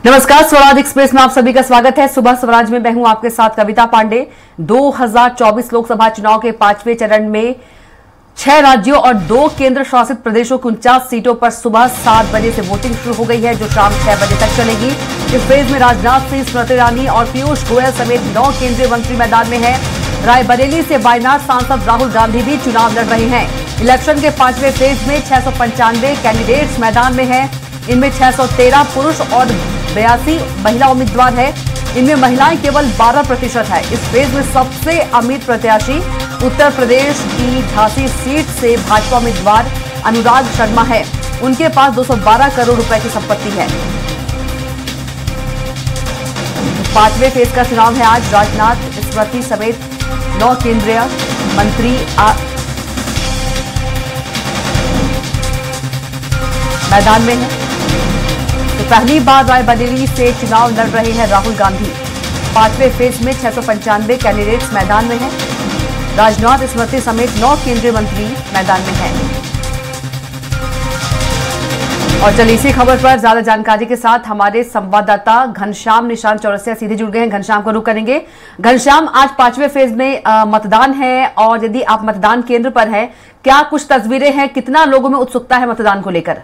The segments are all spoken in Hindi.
नमस्कार, स्वराज एक्सप्रेस में आप सभी का स्वागत है। सुबह स्वराज में मैं हूं आपके साथ कविता पांडे। 2024 लोकसभा चुनाव के 5वें चरण में 6 राज्यों और 2 केंद्र शासित प्रदेशों की 49 सीटों पर सुबह 7 बजे से वोटिंग शुरू हो गई है, जो शाम 6 बजे तक चलेगी। इस फेज में राजनाथ सिंह, स्मृति ईरानी और पीयूष गोयल समेत 9 केंद्रीय मंत्री मैदान में हैं। रायबरेली से वायनाड सांसद राहुल गांधी भी चुनाव लड़ रहे हैं। इलेक्शन के 5वें फेज में 695 कैंडिडेट्स मैदान में हैं। इनमें 613 पुरुष और 82 महिला उम्मीदवार है। इनमें महिलाएं केवल 12% है। इस फेज में सबसे अमीर प्रत्याशी उत्तर प्रदेश की झांसी सीट से भाजपा उम्मीदवार अनुराग शर्मा है। उनके पास 212 करोड़ रुपए की संपत्ति है। 5वें फेज का चुनाव है आज। राजनाथ, स्मृति समेत 9 केंद्रीय मंत्री मैदान में हैं। तो पहली बार रायबरेली से चुनाव लड़ रहे हैं राहुल गांधी। 5वें फेज में 695 कैंडिडेट्स मैदान में हैं। राजनाथ, स्मृति समेत 9 केंद्रीय मंत्री मैदान में हैं। और चलिए इसी खबर पर ज्यादा जानकारी के साथ हमारे संवाददाता घनश्याम निशांत चौरसिया सीधे जुड़ गए हैं। घनश्याम को रुख करेंगे। घनश्याम, आज 5वें फेज में मतदान है और यदि आप मतदान केंद्र पर हैं, क्या कुछ तस्वीरें हैं? कितना लोगों में उत्सुकता है मतदान को लेकर?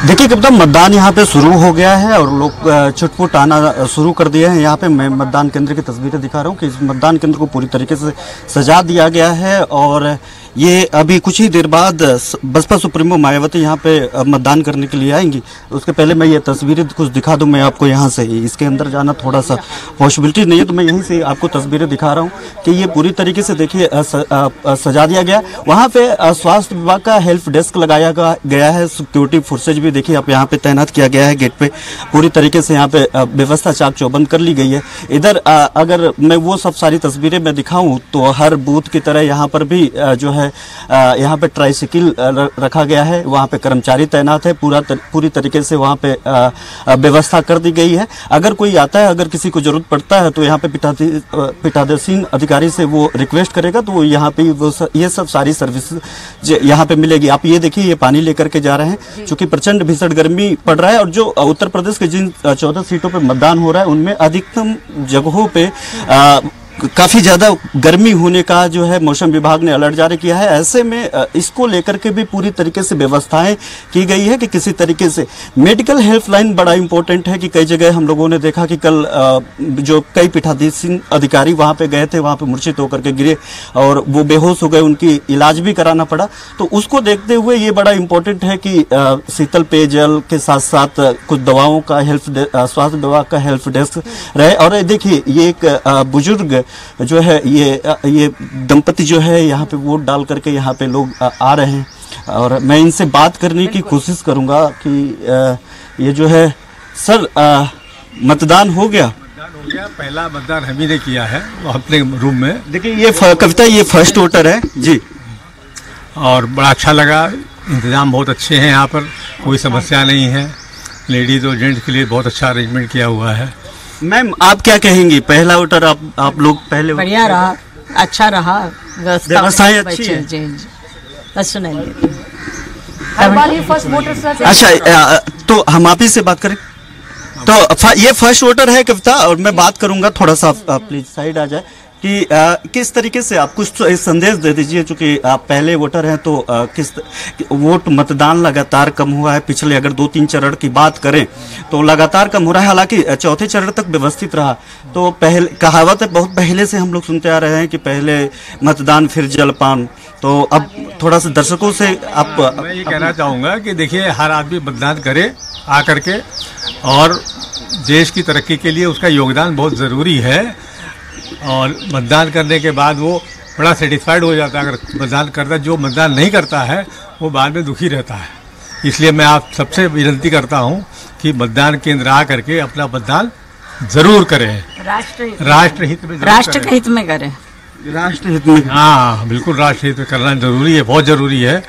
देखिए कविता, मतदान यहाँ पे शुरू हो गया है और लोग छुटपुट आना शुरू कर दिए हैं। यहाँ पे मैं मतदान केंद्र की तस्वीरें दिखा रहा हूँ कि इस मतदान केंद्र को पूरी तरीके से सजा दिया गया है और ये अभी कुछ ही देर बाद बसपा सुप्रीमो मायावती यहाँ पे मतदान करने के लिए आएंगी। उसके पहले मैं ये तस्वीरें कुछ दिखा दूं मैं आपको। यहाँ से इसके अंदर जाना थोड़ा सा पॉसिबिलिटी नहीं है, तो मैं यहीं से आपको तस्वीरें दिखा रहा हूँ कि ये पूरी तरीके से देखिए सजा दिया गया। वहाँ पे स्वास्थ्य विभाग का हेल्प डेस्क लगाया गया है। सिक्योरिटी फोर्सेज भी देखिए आप यहाँ पे तैनात किया गया है। गेट पे पूरी तरीके से यहाँ पे व्यवस्था चाक चौबंद कर ली गई है। इधर अगर मैं वो सब सारी तस्वीरें मैं दिखाऊं तो हर बूथ की तरह यहाँ पर भी जो है यहाँ पे ट्राइसिकल रखा गया है। वहाँ पे कर्मचारी तैनात है। पूरी तरीके से वहाँ पे व्यवस्था कर दी गई है। अगर कोई आता है, अगर किसी को जरूरत पड़ता है तो यहाँ पे पीठासीन अधिकारी से वो रिक्वेस्ट करेगा तो वो यहाँ पे ये सब सारी सर्विस यहाँ पे मिलेगी। आप ये देखिए, ये पानी लेकर के जा रहे हैं क्योंकि प्रचंड भीषण गर्मी पड़ रहा है। और जो उत्तर प्रदेश के जिन 14 सीटों पे मतदान हो रहा है उनमें अधिकतम जगहों पे काफी ज्यादा गर्मी होने का जो है मौसम विभाग ने अलर्ट जारी किया है। ऐसे में इसको लेकर के भी पूरी तरीके से व्यवस्थाएं की गई है कि किसी तरीके से मेडिकल हेल्पलाइन बड़ा इंपॉर्टेंट है। कि कई जगह हम लोगों ने देखा कि कल जो कई पीठासीन अधिकारी वहां पे गए थे, वहां पे मूर्छित होकर के गिरे और वो बेहोश हो गए, उनकी इलाज भी कराना पड़ा। तो उसको देखते हुए ये बड़ा इंपॉर्टेंट है कि शीतल पेयजल के साथ साथ कुछ दवाओं का स्वास्थ्य विभाग का हेल्प डेस्क रहे। और देखिए ये एक बुजुर्ग जो है ये दंपति जो है यहाँ पे वोट डाल करके यहाँ पे लोग आ रहे हैं और मैं इनसे बात करने की कोशिश करूंगा कि ये जो है सर मतदान हो गया? पहला मतदान हम ही ने किया है अपने रूम में। देखिए ये कविता, ये फर्स्ट वोटर है जी और बड़ा अच्छा लगा। इंतजाम बहुत अच्छे हैं यहाँ पर, कोई समस्या नहीं है। लेडीज और जेंट्स के लिए बहुत अच्छा अरेंजमेंट किया हुआ है। मैम आप क्या कहेंगी? पहला वोटर आप लोग पहले बढ़िया रहा, अच्छा रहा, व्यवस्थाएं अच्छी है। First voter. अच्छा, तो हम आप ही से बात करें तो ये फर्स्ट वोटर है कविता और मैं बात करूंगा। थोड़ा सा प्लीज साइड आ जाए कि किस तरीके से आप कुछ संदेश दे दीजिए। चूंकि आप पहले वोटर हैं तो किस वोट मतदान लगातार कम हुआ है। पिछले अगर 2-3 चरण की बात करें तो लगातार कम हो रहा है। हालांकि चौथे चरण तक व्यवस्थित रहा। तो पहले कहावत है, बहुत पहले से हम लोग सुनते आ रहे हैं कि पहले मतदान फिर जलपान। तो अब थोड़ा सा दर्शकों से मैं ये कहना चाहूँगा कि देखिए हर आदमी मतदान करे आकर के, और देश की तरक्की के लिए उसका योगदान बहुत ज़रूरी है। और मतदान करने के बाद वो बड़ा सेटिस्फाइड हो जाता है अगर मतदान करता। जो मतदान नहीं करता है वो बाद में दुखी रहता है। इसलिए मैं आप सबसे विनती करता हूँ कि मतदान केंद्र आ करके अपना मतदान जरूर करें। राष्ट्रहित में करें। राष्ट्रहित में, हाँ बिल्कुल राष्ट्रहित में करना जरूरी है, बहुत जरूरी है।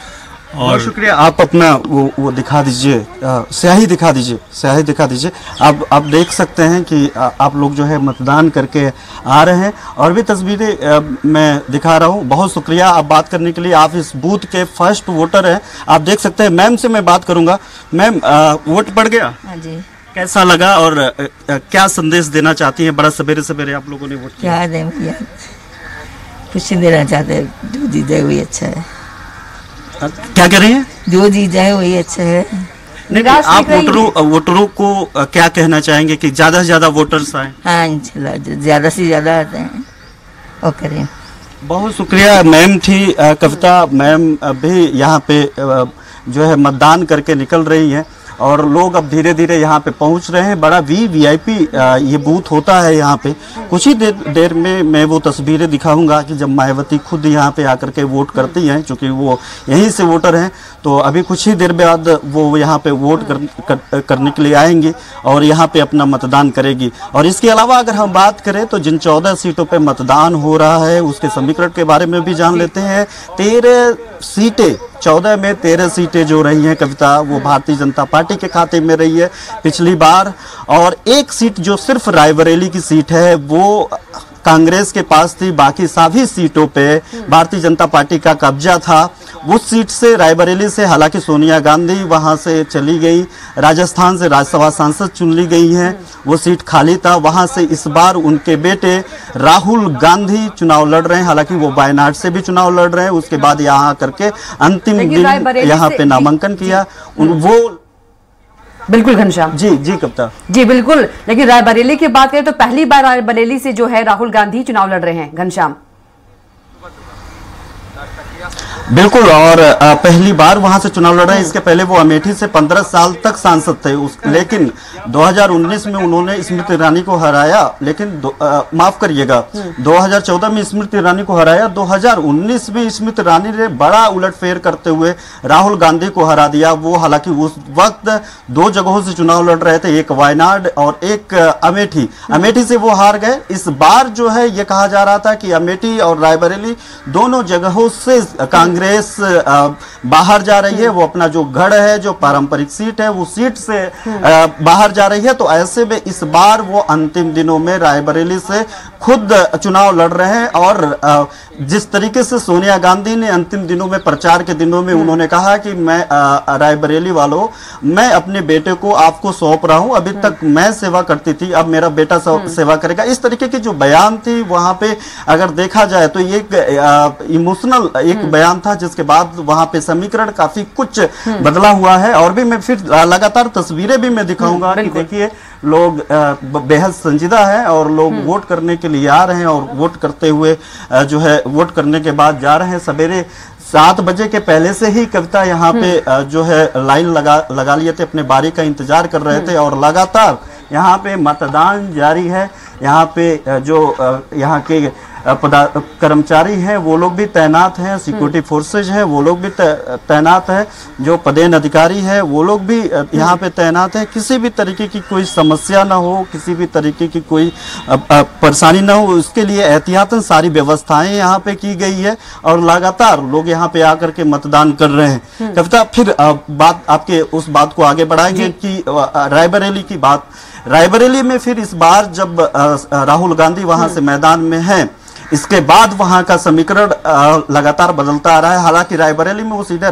बहुत शुक्रिया। आप अपना वो दिखा दीजिए, स्याही दिखा दीजिए। आप देख सकते हैं कि आप लोग जो है मतदान करके आ रहे हैं और भी तस्वीरें मैं दिखा रहा हूं। बहुत शुक्रिया आप बात करने के लिए। आप इस बूथ के फर्स्ट वोटर हैं। आप देख सकते हैं। मैम से मैं बात करूंगा। मैम, वोट पड़ गया? हाँ जी। कैसा लगा और क्या संदेश देना चाहती हैं? बड़ा सवेरे सवेरे आप लोगों ने वोट किया। क्या दें भैया, कुछ नहीं देना चाहते। जो जीत जाए वही अच्छा है। क्या कह रही हैं? जो जीत जाए वही अच्छा है। नहीं, आप वोटरों को क्या कहना चाहेंगे कि ज्यादा से ज्यादा वोटर्स आए? हाँ, इंशाल्लाह ज्यादा से ज्यादा आते हैं और करें। बहुत शुक्रिया। मैम थी कविता मैम भी यहाँ पे जो है मतदान करके निकल रही हैं और लोग अब धीरे धीरे यहाँ पे पहुँच रहे हैं। बड़ा वीआईपी ये बूथ होता है यहाँ पे। कुछ ही देर में मैं वो तस्वीरें दिखाऊंगा कि जब मायावती खुद यहाँ पे आकर के वोट करती हैं, क्योंकि वो यहीं से वोटर हैं। तो अभी कुछ ही देर बाद वो यहाँ पे वोट करने के लिए आएंगी और यहाँ पे अपना मतदान करेगी। और इसके अलावा अगर हम बात करें तो जिन 14 सीटों पे मतदान हो रहा है उसके समीकरण के बारे में भी जान लेते हैं। 13 सीटें, 14 में 13 सीटें जो रही हैं कविता, वो भारतीय जनता पार्टी के खाते में रही है पिछली बार। और एक सीट जो सिर्फ रायबरेली की सीट है वो कांग्रेस के पास थी। बाकी सभी सीटों पे भारतीय जनता पार्टी का कब्जा था। उस सीट से, रायबरेली से, हालांकि सोनिया गांधी वहां से चली गई। राजस्थान से राज्यसभा सांसद चुन ली गई हैं, वो सीट खाली था। वहां से इस बार उनके बेटे राहुल गांधी चुनाव लड़ रहे हैं। हालांकि वो वायनाड से भी चुनाव लड़ रहे हैं। उसके बाद यहाँ करके अंतिम दिन यहाँ पे नामांकन किया। वो बिल्कुल घनश्याम जी कविता जी बिल्कुल। लेकिन रायबरेली की बात करें तो पहली बार रायबरेली से जो है राहुल गांधी चुनाव लड़ रहे हैं घनश्याम। बिल्कुल, और पहली बार वहां से चुनाव लड़ रहे हैं। इसके पहले वो अमेठी से 15 साल तक सांसद थे। लेकिन 2019 में उन्होंने स्मृति ईरानी को हराया। लेकिन माफ करिएगा, 2014 में स्मृति ईरानी को हराया। 2019 में स्मृति ईरानी ने बड़ा उलटफेर करते हुए राहुल गांधी को हरा दिया। वो हालांकि उस वक्त 2 जगहों से चुनाव लड़ रहे थे, एक वायनाड और एक अमेठी से वो हार गए। इस बार जो है ये कहा जा रहा था कि अमेठी और रायबरेली दोनों जगहों से कांग्रेस बाहर जा रही है। वो अपना जो गढ़ है, जो पारंपरिक सीट है, वो सीट से बाहर जा रही है। तो ऐसे में इस बार वो अंतिम दिनों में रायबरेली से खुद चुनाव लड़ रहे हैं। और जिस तरीके से सोनिया गांधी ने अंतिम दिनों में, प्रचार के दिनों में उन्होंने कहा कि मैं रायबरेली वालों, मैं अपने बेटे को आपको सौंप रहा हूं। अभी तक मैं सेवा करती थी, अब मेरा बेटा सेवा करेगा। इस तरीके की जो बयान थी वहां पे अगर देखा जाए तो एक इमोशनल एक बयान था, जिसके बाद वहां पे समीकरण काफी कुछ बदला हुआ है। और भी मैं फिर लगातार तस्वीरें भी मैं दिखाऊंगा कि देखिए लोग बेहद संजीदा है और लोग वोट करने के लिए आ रहे हैं और वोट करते हुए जो है वोट करने के बाद जा रहे हैं। सवेरे 7 बजे के पहले से ही कविता यहाँ पे जो है लाइन लगा लिए थे, अपने बारी का इंतजार कर रहे थे और लगातार यहाँ पे मतदान जारी है। यहाँ पे जो यहाँ के कर्मचारी हैं वो लोग भी तैनात हैं, सिक्योरिटी फोर्सेज हैं वो लोग भी तैनात हैं, जो पदेन अधिकारी हैं वो लोग भी यहाँ पे तैनात हैं। किसी भी तरीके की कोई समस्या ना हो, किसी भी तरीके की कोई परेशानी ना हो, उसके लिए एहतियातन सारी व्यवस्थाएं यहाँ पे की गई है और लगातार लोग यहाँ पे आकर के मतदान कर रहे हैं। कविता, फिर बात आपके उस बात को आगे बढ़ाएंगे कि रायबरेली की बात। रायबरेली में फिर इस बार जब राहुल गांधी वहां से मैदान में हैं, इसके बाद वहां का समीकरण लगातार बदलता आ रहा है। हालांकि रायबरेली में वो सीधे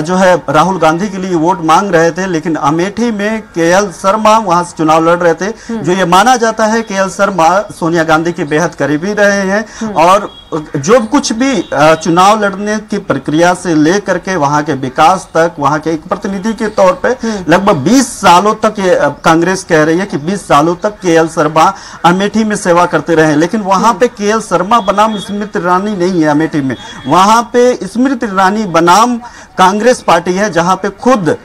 जो है राहुल गांधी के लिए वोट मांग रहे थे, लेकिन अमेठी में केएल शर्मा वहां से चुनाव लड़ रहे थे। जो ये माना जाता है केएल शर्मा सोनिया गांधी के बेहद करीबी रहे हैं और जो कुछ भी चुनाव लड़ने की प्रक्रिया से लेकर के वहां के विकास तक, वहां के एक प्रतिनिधि के तौर पे लगभग 20 सालों तक कांग्रेस कह रही है कि 20 सालों तक केएल शर्मा अमेठी में सेवा करते रहे। लेकिन वहां पे केएल शर्मा बनाम स्मृति ईरानी नहीं है अमेठी में, वहां पे स्मृति ईरानी बनाम कांग्रेस पार्टी है, जहां पे खुद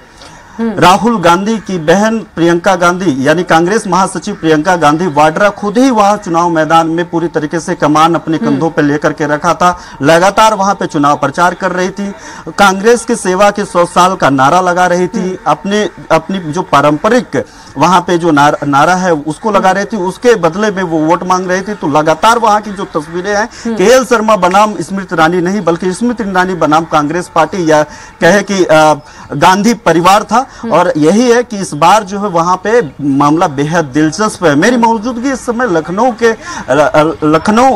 राहुल गांधी की बहन प्रियंका गांधी यानी कांग्रेस महासचिव प्रियंका गांधी वाड्रा खुद ही वहां चुनाव मैदान में पूरी तरीके से कमान अपने कंधों पे लेकर के रखा था। लगातार वहां पे चुनाव प्रचार कर रही थी, कांग्रेस की सेवा के 100 साल का नारा लगा रही थी, अपनी जो पारंपरिक वहां पे जो नारा है उसको लगा रही थी, उसके बदले में वो वोट मांग रही थी। तो लगातार वहां की जो तस्वीरें हैं, केएल शर्मा बनाम स्मृति ईरानी नहीं बल्कि स्मृति ईरानी बनाम कांग्रेस पार्टी या कहे कि गांधी परिवार था। और यही है कि इस बार जो है वहां पे मामला बेहद दिलचस्प है। मेरी मौजूदगी इस समय लखनऊ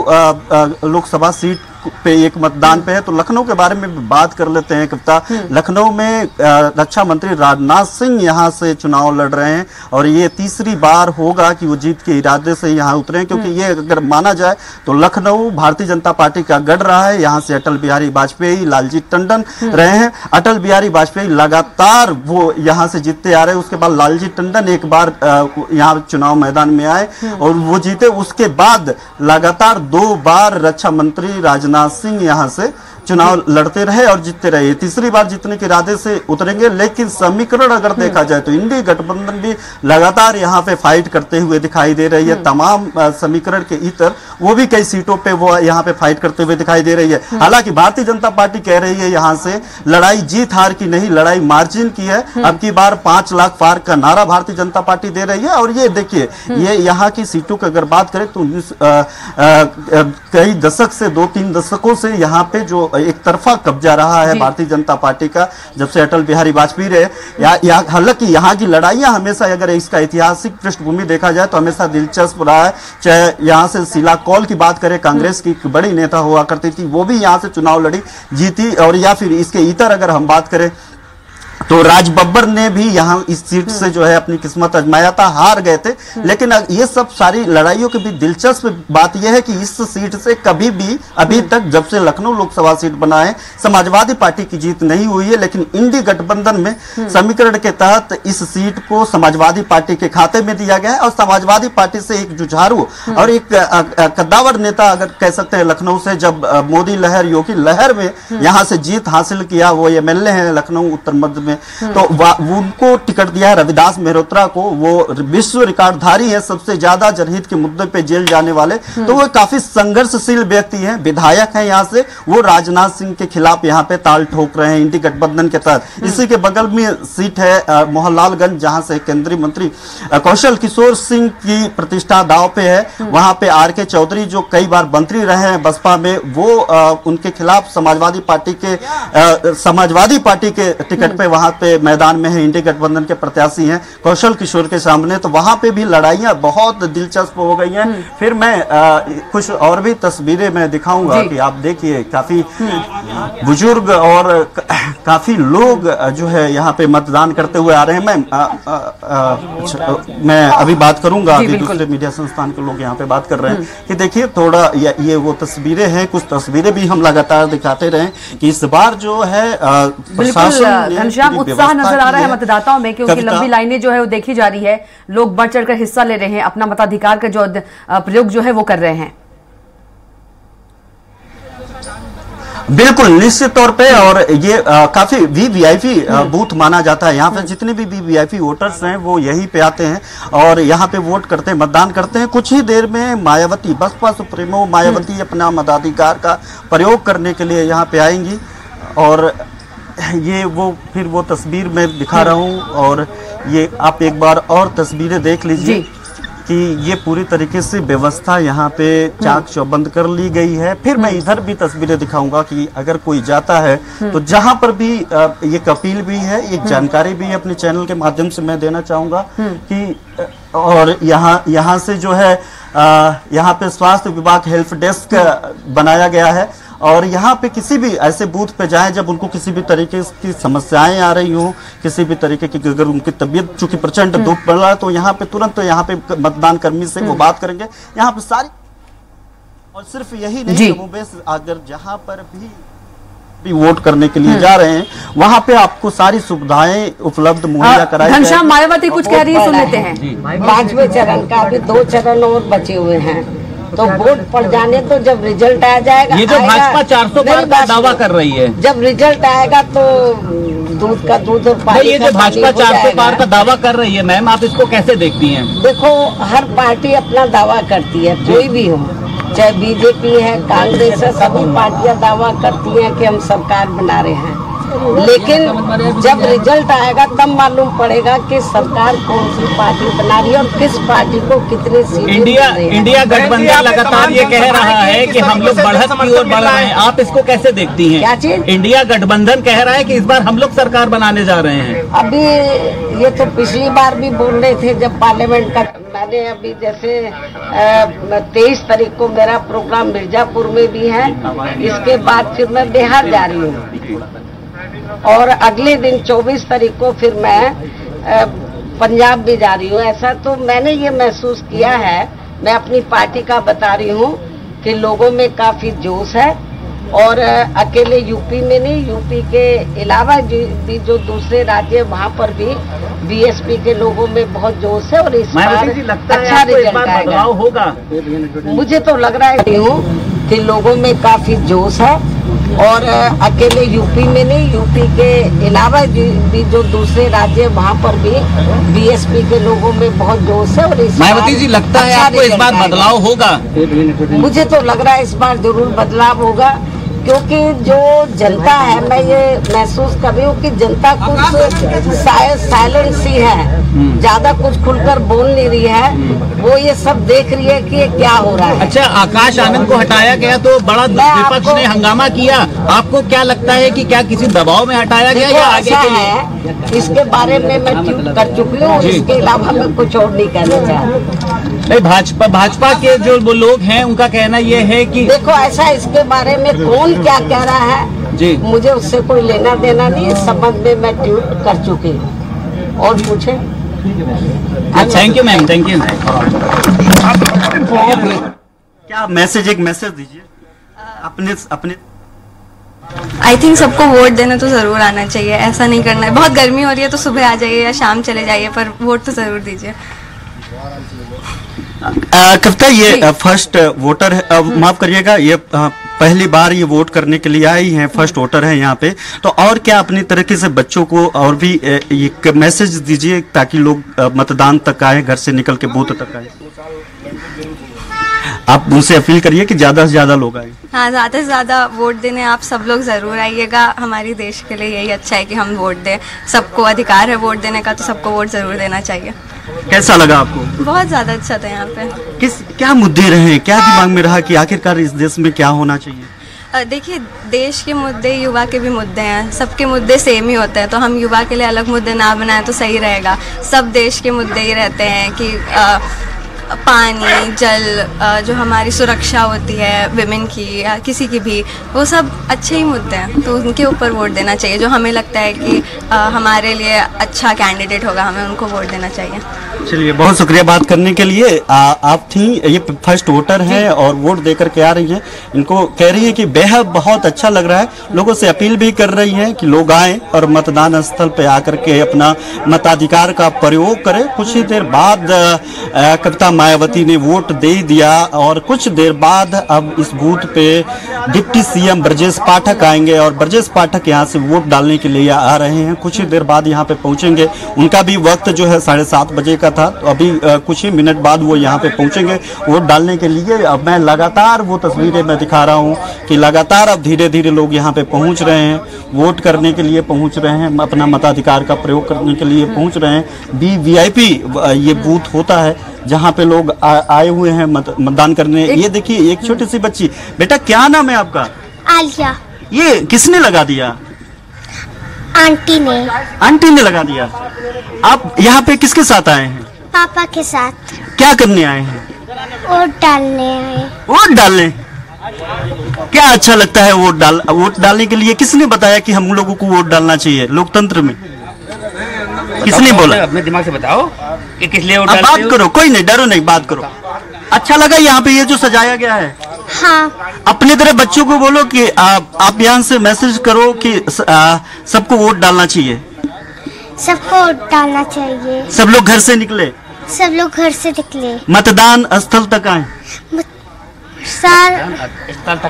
लोकसभा सीट पे एक मतदान पे है, तो लखनऊ के बारे में बात कर लेते हैं। कविता, लखनऊ में रक्षा मंत्री राजनाथ सिंह यहां से चुनाव लड़ रहे हैं और ये तीसरी बार होगा कि वो जीत के इरादे से यहां उतरे, क्योंकि ये अगर माना जाए तो लखनऊ भारतीय जनता पार्टी का गढ़ रहा है। यहां से अटल बिहारी वाजपेयी, लालजी टंडन रहे हैं। अटल बिहारी वाजपेयी लगातार वो यहां से जीतते आ रहे हैं। उसके बाद लालजी टंडन एक बार यहाँ चुनाव मैदान में आए और वो जीते। उसके बाद लगातार 2 बार रक्षा मंत्री राजनाथ सिंह यहां से चुनाव लड़ते रहे और जीतते रहे। तीसरी बार जीतने के इरादे से उतरेंगे, लेकिन समीकरण अगर देखा जाए तो इंडी गठबंधन भी लगातार यहां पे फाइट करते हुए दिखाई दे रही है। तमाम समीकरण के इतर वो भी कई सीटों पे वो यहां पे फाइट करते हुए दिखाई दे रही है। हालांकि भारतीय जनता पार्टी कह रही है यहां से लड़ाई जीत हार की नहीं, लड़ाई मार्जिन की है। अब की बार 5 लाख पार का नारा भारतीय जनता पार्टी दे रही है। और ये देखिए, ये यहाँ की सीटों की अगर बात करें तो कई दशक से 2-3 दशकों से यहाँ पे जो एक तरफा कब्जा रहा है भारतीय जनता पार्टी का, जब से अटल बिहारी वाजपेयी रहे। हालांकि यहाँ की लड़ाइयां हमेशा, अगर इसका ऐतिहासिक पृष्ठभूमि देखा जाए तो हमेशा दिलचस्प रहा है। चाहे यहाँ से शीला कौल की बात करें, कांग्रेस की बड़ी नेता हुआ करती थी, वो भी यहाँ से चुनाव लड़ी, जीती। और या फिर इसके इतर अगर हम बात करें तो राज बब्बर ने भी यहां इस सीट से जो है अपनी किस्मत आजमाया था, हार गए थे। लेकिन ये सब सारी लड़ाइयों की भी दिलचस्प बात यह है कि इस सीट से कभी भी अभी तक, जब से लखनऊ लोकसभा सीट बना है, समाजवादी पार्टी की जीत नहीं हुई है। लेकिन इंडी गठबंधन में समीकरण के तहत इस सीट को समाजवादी पार्टी के खाते में दिया गया है। और समाजवादी पार्टी से एक जुझारू और एक कद्दावर नेता अगर कह सकते हैं लखनऊ से, जब मोदी लहर, योगी लहर में यहां से जीत हासिल किया, वो एमएलए हैं लखनऊ उत्तर मध्य में, तो उनको टिकट दिया है रविदास मेहरोत्रा को। वो विश्व रिकॉर्डधारी है सबसे ज्यादा जनहित के मुद्दे पे जेल जाने वाले। तो वो काफी संघर्षशील व्यक्ति हैं, विधायक हैं यहाँ से। वो राजनाथ सिंह के खिलाफ यहाँ पे ताल ठोक रहे हैं इंडी गठबंधन के तहत। इसी के बगल में सीट है मोहनलालगंज, जहां से केंद्रीय मंत्री कौशल किशोर सिंह की प्रतिष्ठा दांव पे है। वहां पे आर.के. चौधरी जो कई बार मंत्री रहे हैं बसपा में, वो उनके खिलाफ समाजवादी पार्टी के टिकट पे वहां पे मैदान में है, इंडी गठबंधन के प्रत्याशी हैं कौशल किशोर के सामने। तो वहां पे भी लड़ाइयां बहुत दिलचस्प हो गई हैं। फिर मैं कुछ और भी तस्वीरें मैं दिखाऊंगा कि आप देखिए, काफी बुजुर्ग और काफी लोग जो है यहाँ पे मतदान करते हुए आ रहे हैं। मैं अभी बात करूंगा, अभी दूसरे मीडिया संस्थान के लोग यहाँ पे बात कर रहे हैं कि देखिए थोड़ा ये वो तस्वीरें हैं, कुछ तस्वीरें भी हम लगातार दिखाते रहे कि इस बार जो है प्रशासन उत्साह नजर आ रहा है मतदाताओं में, क्योंकि लंबी लाइनें जो है वो देखी जा रही है। लोग बढ़ चढ़कर हिस्सा ले रहे हैं, अपना मताधिकार का जो प्रयोग जो है वो कर रहे हैं। बिल्कुल निश्चित तौर पे। और ये काफी वीवीआईपी बूथ माना जाता है। यहाँ पे जितने भी वीवीआईपी वोटर्स हैं वो यहीं पे आते हैं और यहाँ पे वोट करते हैं, मतदान करते हैं। कुछ ही देर में मायावती, बसपा सुप्रीमो मायावती अपना मताधिकार का प्रयोग करने के लिए यहाँ पे आएंगी। और ये फिर वो तस्वीर मैं दिखा रहा हूँ। और ये आप एक बार और तस्वीरें देख लीजिए कि ये पूरी तरीके से व्यवस्था यहाँ पे चाक चौबंद कर ली गई है। फिर मैं इधर भी तस्वीरें दिखाऊंगा कि अगर कोई जाता है तो जहां पर भी एक अपील भी है, एक जानकारी भी अपने चैनल के माध्यम से मैं देना चाहूंगा कि और यहाँ से जो है यहाँ पे स्वास्थ्य विभाग हेल्प डेस्क बनाया गया है। और यहाँ पे किसी भी ऐसे बूथ पे जाएं जब उनको किसी भी तरीके की समस्याएं आ रही हो, किसी भी तरीके की, अगर उनकी तबीयत चूंकि प्रचंड दुख पड़ रहा है, तो यहाँ पे तुरंत यहाँ पे मतदान कर्मी से वो बात करेंगे। यहाँ पे सारी, और सिर्फ यही नहीं, अगर जहाँ पर भी वोट करने के लिए जा रहे हैं वहां पे आपको सारी सुविधाएं उपलब्ध मुहैया कराई। घनश्याम, मायावती कुछ कह रही है, सुन लेते हैं। 5वें चरण का अभी 2 चरण और बचे हुए हैं, तो वोट पड़ जाने तो जब रिजल्ट आ जाएगा, ये जो भाजपा 400 पार का दावा कर रही है, जब रिजल्ट आएगा तो दूध का दूध और पानी ये का जो पानी भाजपा हो 400 पार जाएगा। का दावा कर रही है मैम, आप इसको कैसे देखती हैं? देखो, हर पार्टी अपना दावा करती है, कोई भी हो, चाहे बीजेपी है, कांग्रेस है, सभी पार्टियां दावा करती हैं कि हम सरकार बना रहे हैं। लेकिन जब रिजल्ट आएगा तब मालूम पड़ेगा कि सरकार कौन सी पार्टी बना रही है और किस पार्टी को कितने सीटें इंडिया गठबंधन लगातार ये कह रहा है कि हम लोग बढ़त की ओर बढ़ रहे हैं, आप इसको कैसे देखती हैं? क्या चीज? इंडिया गठबंधन कह रहा है कि इस बार हम लोग सरकार बनाने जा रहे हैं। अभी ये तो पिछली बार भी बोल रहे थे जब पार्लियामेंट का, मैंने अभी जैसे 23 तारीख को मेरा प्रोग्राम मिर्जापुर में भी है, इसके बाद फिर मैं बिहार जा रही हूँ और अगले दिन 24 तारीख को फिर मैं पंजाब भी जा रही हूँ। ऐसा तो मैंने ये महसूस किया है, मैं अपनी पार्टी का बता रही हूँ कि लोगों में काफी जोश है और अकेले यूपी में नहीं, यूपी के अलावा भी जो दूसरे राज्य वहाँ पर भी बीएसपी के लोगों में बहुत जोश है और इस बार अच्छा रिजल्ट आएगा। होगा मुझे तो लग रहा है कि लोगों में काफी जोश है और अकेले यूपी में नहीं, यूपी के अलावा भी जो दूसरे राज्य वहाँ पर भी बीएसपी के लोगों में बहुत जोश है और इस मायावती जी, लगता है आपको इस बार बदलाव होगा? मुझे तो लग रहा है इस बार जरूर बदलाव होगा, क्योंकि जो जनता है, मैं ये महसूस कर रही हूँ कि जनता कुछ शायद साइलेंट सी है, ज्यादा कुछ खुलकर बोल नहीं रही है, वो ये सब देख रही है कि ये क्या हो रहा है। अच्छा, आकाश आनंद को हटाया गया तो बड़ा विपक्ष ने हंगामा किया, आपको क्या लगता है कि क्या किसी दबाव में हटाया गया या आगे के लिए? है, इसके बारे में मैं ट्वीट कर चुकी हूँ, इसके अलावा मैं कुछ और नहीं कहना चाहती। नहीं, भाजपा के जो वो लोग हैं उनका कहना ये है कि देखो, ऐसा इसके बारे में कौन क्या कह रहा है जी, मुझे उससे कोई लेना देना नहीं, इस संबंध में मैं ट्वीट कर चुकी हूँ। और पूछे? Thank you ma'am, thank you. क्या मैसेज, एक मैसेज दीजिए अपने आई थिंक सबको वोट देना तो जरूर आना चाहिए, ऐसा नहीं करना है। बहुत गर्मी हो रही है तो सुबह आ जाइए या शाम चले जाइए, पर वोट तो जरूर दीजिए। कविता, ये फर्स्ट वोटर है, माफ करिएगा, ये पहली बार ये वोट करने के लिए आई हैं, फर्स्ट वोटर है यहाँ पे, तो और क्या अपनी तरीके से बच्चों को और भी एक मैसेज दीजिए ताकि लोग मतदान तक आए, घर से निकल के बूथ तक आए? आप उनसे अपील करिए कि ज्यादा से ज्यादा लोग आए। हाँ, ज्यादा से ज्यादा वोट देने आप सब लोग जरूर आइएगा। हमारी देश के लिए यही अच्छा है कि हम वोट दें, सबको अधिकार है वोट देने का, तो सबको वोट जरूर देना चाहिए। कैसा लगा आपको? बहुत ज्यादा अच्छा था यहाँ पे। क्या मुद्दे रहे, क्या दिमाग में रहा कि आखिरकार इस देश में क्या होना चाहिए? देखिए, देश के मुद्दे युवा के भी मुद्दे हैं, सबके मुद्दे सेम ही होते हैं, तो हम युवा के लिए अलग मुद्दे ना बनाएं तो सही रहेगा। सब देश के मुद्दे ही रहते हैं कि पानी, जल, जो हमारी सुरक्षा होती है विमेन की या किसी की भी, वो सब अच्छे ही मुद्दे हैं, तो उनके ऊपर वोट देना चाहिए। जो हमें लगता है कि हमारे लिए अच्छा कैंडिडेट होगा, हमें उनको वोट देना चाहिए। चलिए, बहुत शुक्रिया बात करने के लिए। आप थी, ये फर्स्ट वोटर हैं और वोट देकर के आ रही हैं, इनको कह रही है कि बेहद बहुत अच्छा लग रहा है, लोगों से अपील भी कर रही हैं कि लोग आएँ और मतदान स्थल पे आकर के अपना मताधिकार का प्रयोग करें। कुछ ही देर बाद कविता मायावती ने वोट दे दिया और कुछ देर बाद अब इस बूथ पे डिप्टी सीएम ब्रजेश पाठक आएंगे और ब्रजेश पाठक यहाँ से वोट डालने के लिए आ रहे हैं। कुछ ही देर बाद यहाँ पे पहुंचेंगे, उनका भी वक्त जो है 7:30 बजे का था, तो अभी कुछ ही मिनट बाद वो यहाँ पे पहुंचेंगे वोट डालने के लिए। अब मैं लगातार वो तस्वीरें मैं दिखा रहा हूँ कि लगातार अब धीरे धीरे लोग यहाँ पे पहुँच रहे हैं, वोट करने के लिए पहुँच रहे हैं, अपना मताधिकार का प्रयोग करने के लिए पहुँच रहे हैं। VIP ये बूथ होता है जहाँ पे लोग आए हुए हैं मतदान करने। ये देखिए, एक छोटी सी बच्ची, बेटा क्या नाम है आपका? आलिया। ये किसने लगा दिया? आंटी ने। आंटी ने लगा दिया। आप यहाँ पे किसके साथ आए हैं? पापा के साथ। क्या करने आए हैं? वोट डालने आए। वोट डालने? क्या अच्छा लगता है वोट डालने के लिए? किसने बताया कि हम लोगों को वोट डालना चाहिए लोकतंत्र में? किसने बोला? अपने दिमाग से बताओ कि किस लिए वोट डालते हो? बात करो, कोई नहीं, डरो नहीं, बात करो। अच्छा लगा यहाँ पे ये जो सजाया गया है? हाँ। अपने तरह बच्चों को बोलो कि आप यहाँ से मैसेज करो कि सबको वोट डालना चाहिए। सबको वोट डालना चाहिए। सब लोग घर से निकले। सब लोग घर से निकले। मतदान स्थल तक आए। सर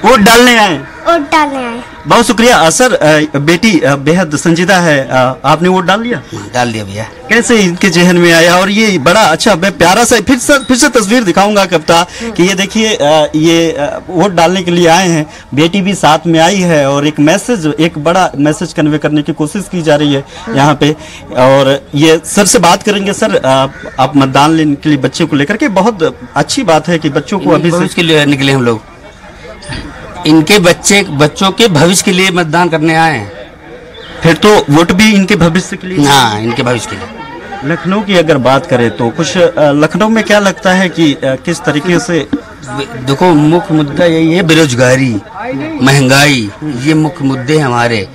वोट डालने आए। वोट डालने आए। बहुत शुक्रिया सर। बेटी बेहद संजीदा है, आपने वोट डाल लिया? डाल दिया भैया। कैसे इनके जहन में आया? और ये बड़ा अच्छा, मैं प्यारा सा फिर से तस्वीर दिखाऊंगा कविता कि ये देखिए, ये वोट डालने के लिए आए हैं, बेटी भी साथ में आई है और एक मैसेज, एक बड़ा मैसेज कन्वे करने की कोशिश की जा रही है यहाँ पे। और ये सर से बात करेंगे। सर, आप मतदान लेने के लिए बच्चे को लेकर के, बहुत अच्छी बात है कि बच्चों को अभी भविष्य के लिए निकले हम लोग, इनके बच्चों के भविष्य के लिए मतदान करने आए हैं। फिर तो वोट भी इनके भविष्य के लिए? हाँ, इनके भविष्य के लिए। लखनऊ की अगर बात करें तो कुछ लखनऊ में क्या लगता है कि किस तरीके से? देखो, मुख्य मुद्दा यही है, बेरोजगारी, महंगाई, ये मुख्य मुद्दे हमारे।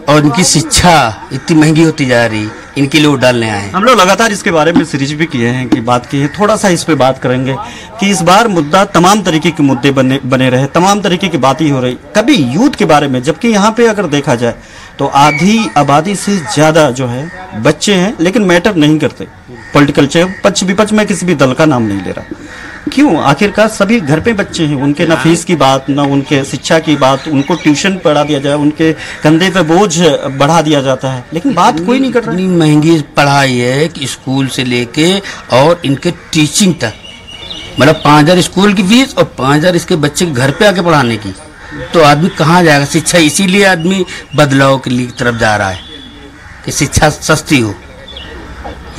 और इनकी शिक्षा इतनी महंगी होती जा रही, इनके लिए वोट डालने आए हैं। हम लोग लगातार इसके बारे में सीरीज भी किए हैं कि बात की है, थोड़ा सा इस पे बात करेंगे कि इस बार मुद्दा तमाम तरीके के मुद्दे बने रहे, तमाम तरीके की बातें हो रही, कभी यूथ के बारे में, जबकि यहाँ पे अगर देखा जाए तो आधी आबादी से ज्यादा जो है बच्चे हैं, लेकिन मैटर नहीं करते पॉलिटिकल, चाहे पक्ष विपक्ष में किसी भी दल का नाम नहीं ले रहा। क्यों? आखिरकार सभी घर पे बच्चे हैं, उनके ना फीस की बात, ना उनके शिक्षा की बात, उनको ट्यूशन पढ़ा दिया जाए, उनके कंधे पे बोझ बढ़ा दिया जाता है, लेकिन बात कोई नहीं कर रहा। इतनी महंगी पढ़ाई है कि स्कूल से लेके और इनके टीचिंग तक, मतलब 5,000 स्कूल की फीस और 5,000 इसके बच्चे के घर पे आके पढ़ाने की, तो आदमी कहाँ जाएगा? शिक्षा, इसीलिए आदमी बदलाव के लिए तरफ जा रहा है कि शिक्षा सस्ती हो।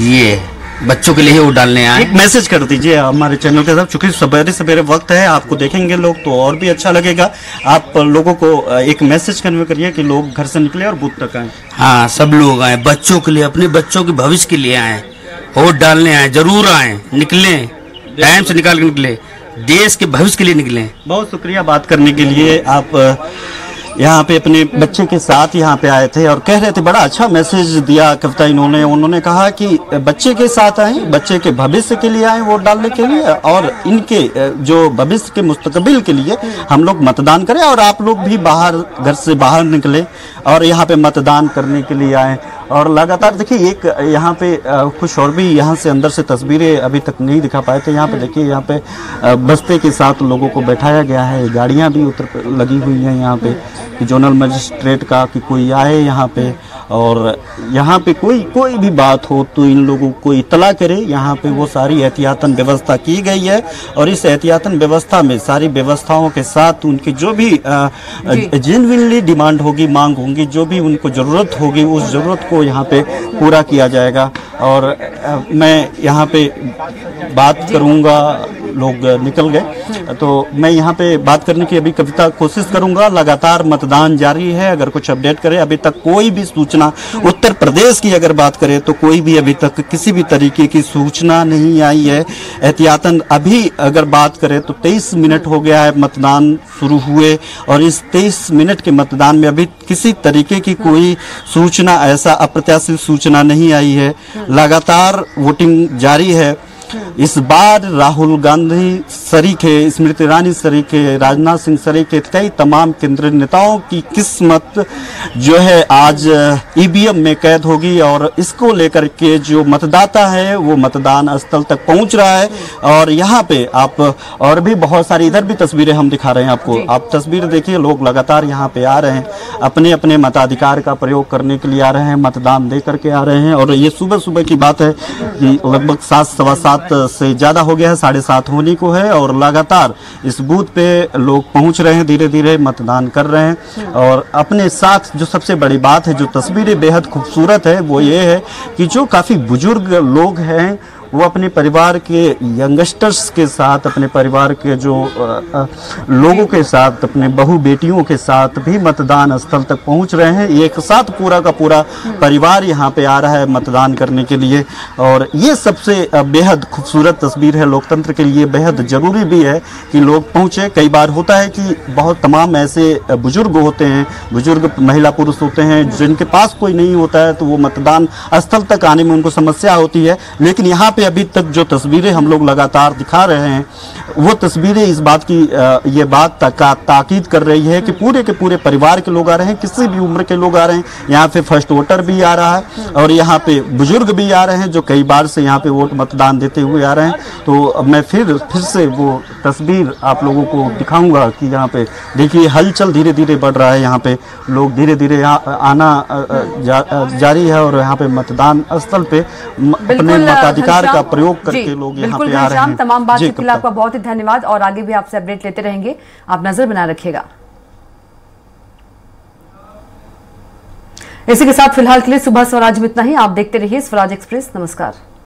ये बच्चों के लिए वो डालने आए। एक मैसेज कर दीजिए हमारे चैनल के साथ, चूंकि सवेरे सवेरे वक्त है, आपको देखेंगे लोग तो और भी अच्छा लगेगा। आप लोगों को एक मैसेज कन्वे करिए कि लोग घर से निकले और बूथ तक आए। हाँ, सब लोग आए, बच्चों के लिए, अपने बच्चों के भविष्य के लिए आए, वोट डालने आए, जरूर आए, निकले, टाइम से निकाल के निकले, देश के भविष्य के लिए निकले। बहुत शुक्रिया बात करने के लिए। आप यहाँ पे अपने बच्चे के साथ यहाँ पे आए थे और कह रहे थे, बड़ा अच्छा मैसेज दिया कविता उन्होंने कहा कि बच्चे के साथ आए, बच्चे के भविष्य के लिए आए वोट डालने के लिए, और इनके जो भविष्य के मुस्तकबिल के लिए हम लोग मतदान करें, और आप लोग भी बाहर, घर से बाहर निकले और यहाँ पे मतदान करने के लिए आए। और लगातार देखिए, एक यहाँ पे कुछ और भी यहाँ से अंदर से तस्वीरें अभी तक नहीं दिखा पाए थे। यहाँ पे देखिए, यहाँ पे बस्ते के साथ लोगों को बैठाया गया है, गाड़ियाँ भी लगी हुई हैं यहाँ पे कि जोनल मजिस्ट्रेट का कि कोई आए यहाँ पे, और यहाँ पे कोई भी बात हो तो इन लोगों को इतला करे। यहाँ पे वो सारी एहतियातन व्यवस्था की गई है, और इस एहतियातन व्यवस्था में सारी व्यवस्थाओं के साथ उनकी जो भी जेन्युइनली डिमांड होगी, मांग होंगी, जो भी उनको ज़रूरत होगी, उस ज़रूरत को यहाँ पे पूरा किया जाएगा। और मैं यहाँ पे बात करूँगा, लोग निकल गए तो मैं यहाँ पे बात करने की अभी कविता कोशिश करूँगा। लगातार मतदान जारी है, अगर कुछ अपडेट करें, अभी तक कोई भी सूचना, उत्तर प्रदेश की अगर बात करें तो कोई भी अभी तक किसी भी तरीके की सूचना नहीं आई है। एहतियातन अभी अगर बात करें तो 23 मिनट हो गया है मतदान शुरू हुए, और इस 23 मिनट के मतदान में अभी किसी तरीके की कोई सूचना, ऐसा अप्रत्याशित सूचना नहीं आई है। लगातार वोटिंग जारी है। इस बार राहुल गांधी शरीके, स्मृति ईरानी शरीके, राजनाथ सिंह शरीके, कई तमाम केंद्रीय नेताओं की किस्मत जो है आज ईवीएम में कैद होगी, और इसको लेकर के जो मतदाता है वो मतदान स्थल तक पहुंच रहा है। और यहाँ पे आप और भी बहुत सारी इधर भी तस्वीरें हम दिखा रहे हैं आपको, आप तस्वीर देखिए, लोग लगातार यहाँ पे आ रहे हैं, अपने अपने मताधिकार का प्रयोग करने के लिए आ रहे हैं, मतदान दे करके आ रहे हैं। और ये सुबह सुबह की बात है कि लगभग 7, सवा 7 से ज्यादा हो गया है, 7:30 होने को है, और लगातार इस बूथ पे लोग पहुंच रहे हैं, धीरे धीरे मतदान कर रहे हैं। और अपने साथ जो सबसे बड़ी बात है, जो तस्वीरें बेहद खूबसूरत है, वो ये है कि जो काफी बुजुर्ग लोग हैं वो अपने परिवार के यंगस्टर्स के साथ, अपने परिवार के जो लोगों के साथ, अपने बहू बेटियों के साथ भी मतदान स्थल तक पहुंच रहे हैं। एक साथ पूरा का पूरा परिवार यहाँ पे आ रहा है मतदान करने के लिए, और ये सबसे बेहद खूबसूरत तस्वीर है। लोकतंत्र के लिए बेहद जरूरी भी है कि लोग पहुँचे। कई बार होता है कि बहुत तमाम ऐसे बुजुर्ग होते हैं, बुजुर्ग महिला पुरुष होते हैं, जिनके पास कोई नहीं होता है, तो वो मतदान स्थल तक आने में उनको समस्या होती है। लेकिन यहाँ पे अभी तक जो तस्वीरें हम लोग लगातार दिखा रहे हैं वो तस्वीरें इस बात की ये बात ताकीद कर रही है कि पूरे के पूरे परिवार के लोग आ रहे हैं, किसी भी उम्र के लोग आ रहे हैं। यहाँ पे फर्स्ट वोटर भी आ रहा है और यहाँ पे बुजुर्ग भी आ रहे हैं जो कई बार से यहाँ पे वोट मतदान देते हुए आ रहे हैं। तो मैं फिर से वो तस्वीर आप लोगों को दिखाऊंगा कि यहाँ पे देखिए हलचल धीरे धीरे बढ़ रहा है। यहाँ पे लोग धीरे धीरे यहाँ आना जारी है और यहाँ पे मतदान स्थल पे अपने मताधिकार का प्रयोग करके लोग यहाँ पे आ रहे हैं। तमाम बातचीत के लिए आपका बहुत ही धन्यवाद और आगे भी आपसे अपडेट लेते रहेंगे, आप नजर बनाए रखिएगा। इसी के साथ फिलहाल के लिए सुबह स्वराज में इतना ही। आप देखते रहिए स्वराज एक्सप्रेस। नमस्कार।